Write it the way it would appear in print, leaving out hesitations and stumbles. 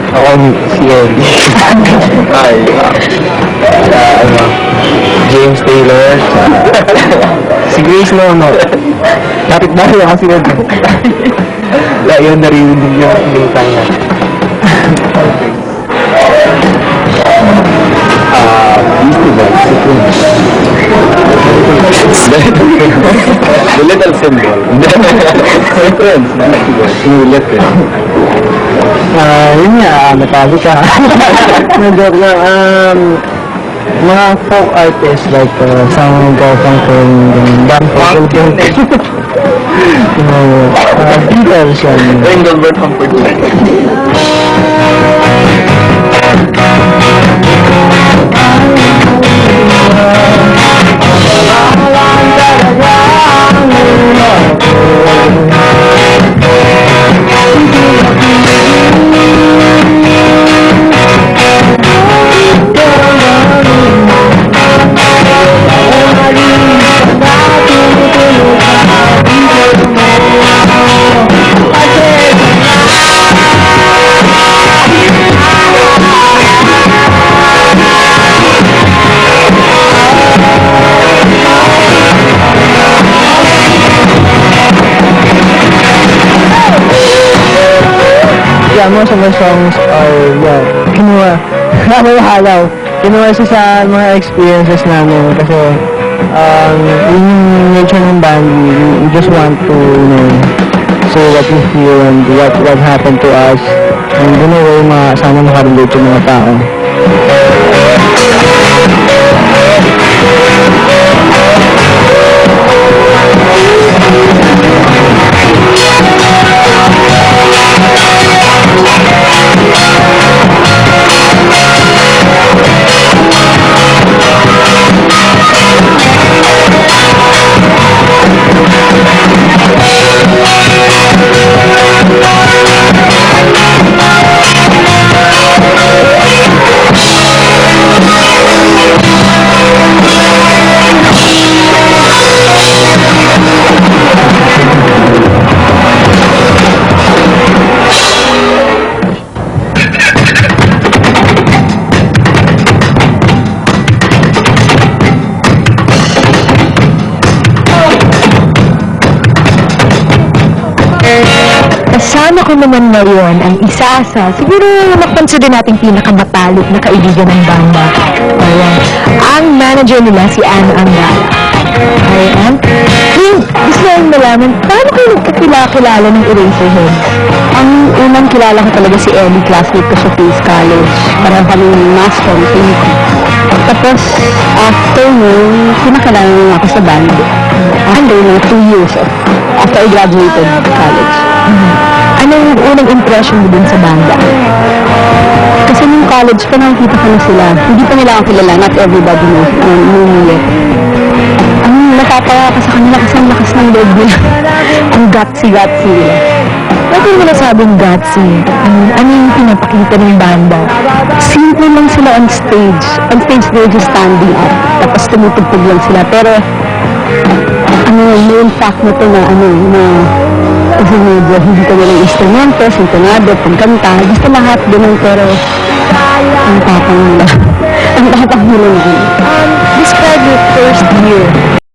Ako si Ellie. Ay, ano, James Taylor. Si Grace Nono. Kapit ba yun kasi yun? Wala yun, narinig niya. Hindi tayo. Beastie Boys. The Little Symbol. My friends, Beastie Boys. Sulit eh. Yun nga, Metallica. Nag-joke lang. Mga folk artists like Simon Garfunkel, Dan Fogelberg. Beatles yan. Engelbert Humperdinck. Yeah, most of the songs are, kinuha. Halaw. Kinuha siya sa mga experiences namin kasi yun yung nature ng band. We just want to, say what we feel and what happened to us. And in a way, sana makarelate yung mga tao. Kasama ko naman ngayon ang isa sa siguro napansin din nating pinakamatalik na kaibigan ng banda. Ayan. Ang manager nila si Anne Angara. Ayan. Gusto nang malaman, paano kayo nagkakilala ng Eraserhead? Ang unang kilala ko talaga si Ellie, classmate ko sa Face College. Parang kami mass camping ko. Tapos, after nun, pinakilala na ako sa band. After mga 2 years after I graduated college. Anong unang impression mo dun sa banda? Kasi nung college pa nakikita ko na sila. Hindi pa nila ako kilala. Not everybody knows me yet. Ang natatawa ka sa kanila kasi ang lakas ng loob nila. Ang gutsy-gutsy nila. Bakit mo nasabing gutsy? Ano yung pinapakita ng banda? Simple lang sila on stage. On stage they're just standing up. Tapos tumutugtog lang sila. Pero may impact na ito na kasi medyo hindi ka nilang instrumento, sintonado, pagkanta, gusto lahat ganun pero ang tapang nila. Ang tapang nila. Describe your first year